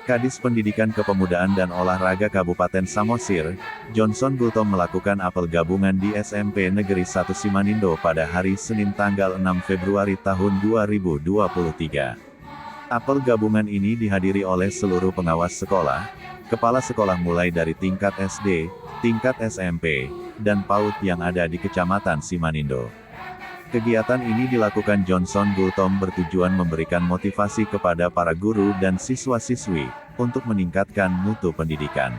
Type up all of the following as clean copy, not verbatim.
Kadis Pendidikan Kepemudaan dan Olahraga Kabupaten Samosir, Johnson Gultom melakukan apel gabungan di SMP Negeri 1 Simanindo pada hari Senin tanggal 6 Februari tahun 2023. Apel gabungan ini dihadiri oleh seluruh pengawas sekolah, kepala sekolah mulai dari tingkat SD, tingkat SMP, dan PAUD yang ada di Kecamatan Simanindo. Kegiatan ini dilakukan Johnson Gultom bertujuan memberikan motivasi kepada para guru dan siswa-siswi, untuk meningkatkan mutu pendidikan.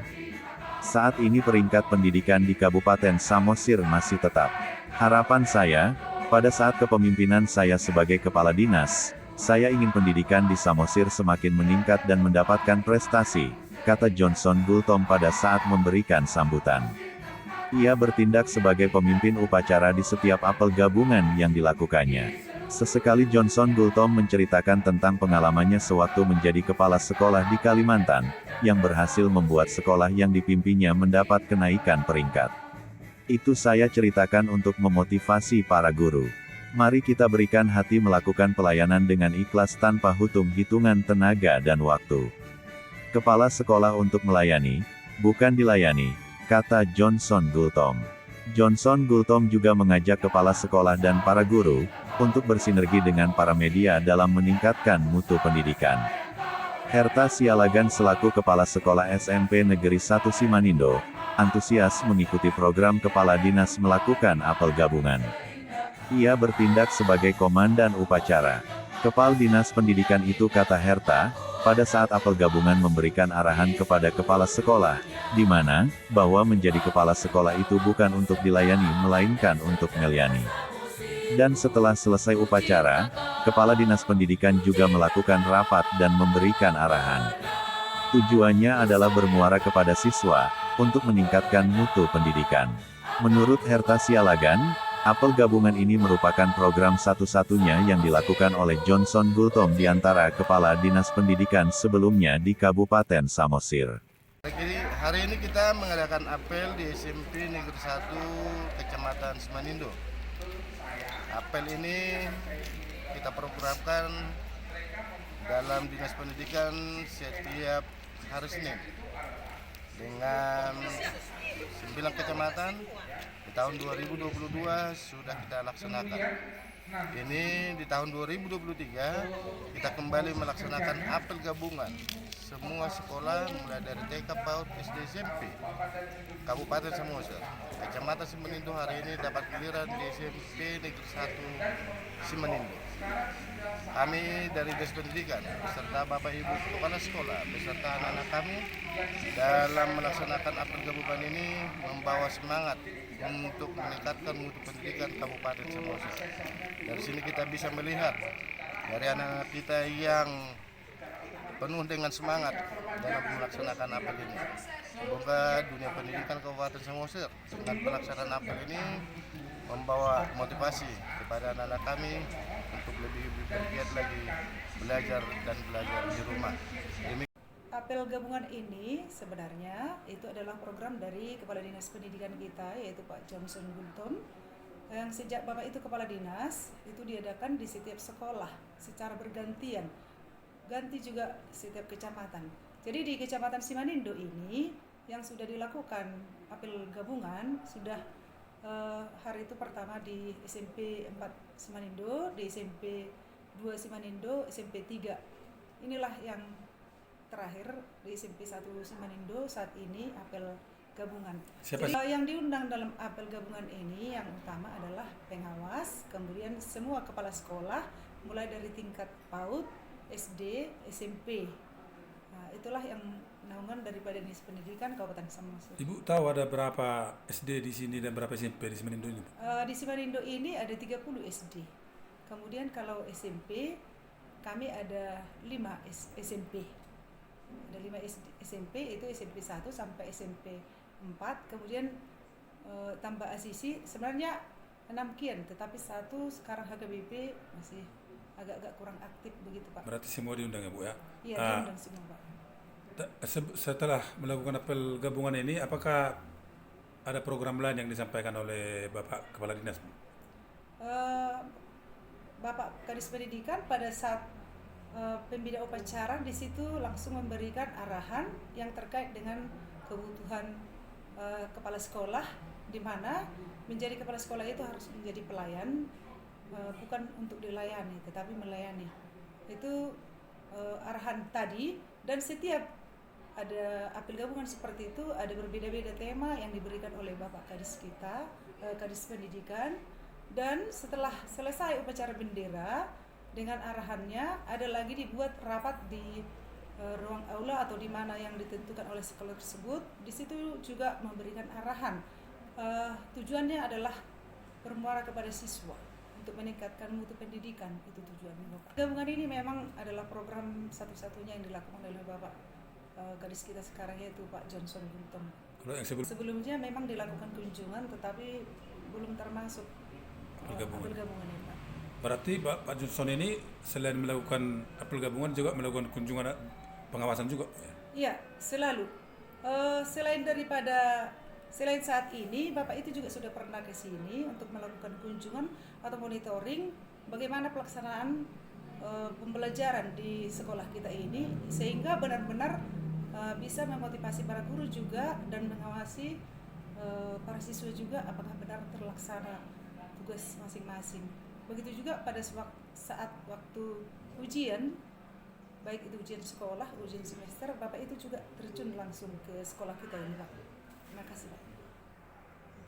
Saat ini peringkat pendidikan di Kabupaten Samosir masih tetap. Harapan saya, pada saat kepemimpinan saya sebagai kepala dinas, saya ingin pendidikan di Samosir semakin meningkat dan mendapatkan prestasi, kata Johnson Gultom pada saat memberikan sambutan. Ia bertindak sebagai pemimpin upacara di setiap apel gabungan yang dilakukannya. Sesekali Johnson Gultom menceritakan tentang pengalamannya sewaktu menjadi kepala sekolah di Kalimantan, yang berhasil membuat sekolah yang dipimpinnya mendapat kenaikan peringkat. Itu saya ceritakan untuk memotivasi para guru. Mari kita berikan hati melakukan pelayanan dengan ikhlas tanpa hitung-hitungan tenaga dan waktu. Kepala sekolah untuk melayani, bukan dilayani, kata Johnson Gultom. Johnson Gultom juga mengajak kepala sekolah dan para guru, untuk bersinergi dengan para media dalam meningkatkan mutu pendidikan. Herta Sialagan selaku Kepala Sekolah SMP Negeri 1 Simanindo, antusias mengikuti program Kepala Dinas melakukan apel gabungan. Ia bertindak sebagai komandan upacara. Kepala Dinas Pendidikan itu, kata Herta, pada saat apel gabungan memberikan arahan kepada kepala sekolah, di mana, bahwa menjadi kepala sekolah itu bukan untuk dilayani melainkan untuk melayani. Dan setelah selesai upacara, Kepala Dinas Pendidikan juga melakukan rapat dan memberikan arahan. Tujuannya adalah bermuara kepada siswa, untuk meningkatkan mutu pendidikan. Menurut Herta Sialagan, apel gabungan ini merupakan program satu-satunya yang dilakukan oleh Johnson Gultom di antara Kepala Dinas Pendidikan sebelumnya di Kabupaten Samosir. Hari ini kita mengadakan apel di SMP Negeri 1 Kecamatan Simanindo. Apel ini kita programkan dalam Dinas Pendidikan setiap hari Senin dengan 9 kecamatan. Di tahun 2022 sudah kita laksanakan. Ini di tahun 2023 kita kembali melaksanakan apel gabungan semua sekolah mulai dari TK, PAUD, SD, SMP Kabupaten Samosir. Kecamatan Simanindo hari ini dapat giliran di SMP Negeri 1 Simanindo. Kami dari Dinas Pendidikan beserta Bapak Ibu Kepala Sekolah beserta anak-anak kami dalam melaksanakan apel gabungan ini membawa semangat untuk meningkatkan mutu pendidikan Kabupaten Samosir. Dari sini kita bisa melihat dari anak-anak kita yang penuh dengan semangat dalam melaksanakan apel ini. Semoga dunia pendidikan Kabupaten Samosir dengan pelaksanaan apel ini membawa motivasi kepada anak-anak kami untuk lebih bergiat lagi belajar di rumah. Apel gabungan ini sebenarnya itu adalah program dari Kepala Dinas Pendidikan kita, yaitu Pak Johnson Gultom, yang sejak Bapak itu Kepala Dinas, itu diadakan di setiap sekolah secara bergantian, ganti juga setiap kecamatan. Jadi di Kecamatan Simanindo ini yang sudah dilakukan apel gabungan sudah hari itu pertama di SMP 4 Simanindo, di SMP 2 Simanindo, SMP 3. Inilah yang terakhir di SMP 1 Simanindo saat ini apel gabungan. Jadi yang diundang dalam apel gabungan ini yang utama adalah pengawas, kemudian semua kepala sekolah mulai dari tingkat PAUD, SD, SMP. Nah, itulah yang naungan daripada Dinas Pendidikan Kabupaten Samosir. Ibu tahu ada berapa SD di sini dan berapa SMP di Simanindo ini? Di Simanindo ini ada 30 SD. Kemudian kalau SMP kami ada 5 SMP. Ada 5 SMP, itu SMP 1 sampai SMP 4. Kemudian tambah asisi sebenarnya 6 kian, tetapi 1 sekarang HKBP masih agak-agak kurang aktif begitu, Pak. Berarti semua diundang ya, Bu ya? Iya, diundang semua, Pak. Setelah melakukan apel gabungan ini, apakah ada program lain yang disampaikan oleh Bapak Kepala Dinas? Bapak Kadis Pendidikan pada saat pembina upacara di situ langsung memberikan arahan yang terkait dengan kebutuhan kepala sekolah, di mana menjadi kepala sekolah itu harus menjadi pelayan, bukan untuk dilayani tetapi melayani. Itu arahan tadi, dan setiap ada apel gabungan seperti itu ada berbeda-beda tema yang diberikan oleh Bapak Kadis kita, Kadis Pendidikan, dan setelah selesai upacara bendera dengan arahannya ada lagi dibuat rapat di ruang aula atau di mana yang ditentukan oleh sekolah tersebut. Di situ juga memberikan arahan. Tujuannya adalah bermuara kepada siswa untuk meningkatkan mutu pendidikan, itu tujuannya Bapak. Gabungan ini memang adalah program satu-satunya yang dilakukan oleh Bapak Kadis kita sekarang, yaitu Pak Johnson Gultom. Kalau yang Sebelumnya memang dilakukan kunjungan tetapi belum termasuk apel gabungan ini, Pak. berarti Pak Johnson ini selain melakukan apel gabungan juga melakukan kunjungan pengawasan juga? Iya, selalu. Selain saat ini, Bapak itu juga sudah pernah ke sini untuk melakukan kunjungan atau monitoring bagaimana pelaksanaan pembelajaran di sekolah kita ini, sehingga benar-benar bisa memotivasi para guru juga dan mengawasi para siswa juga apakah benar terlaksana tugas masing-masing. Begitu juga pada saat waktu ujian, baik itu ujian sekolah, ujian semester, Bapak itu juga terjun langsung ke sekolah kita ini, Pak. Terima kasih, Pak.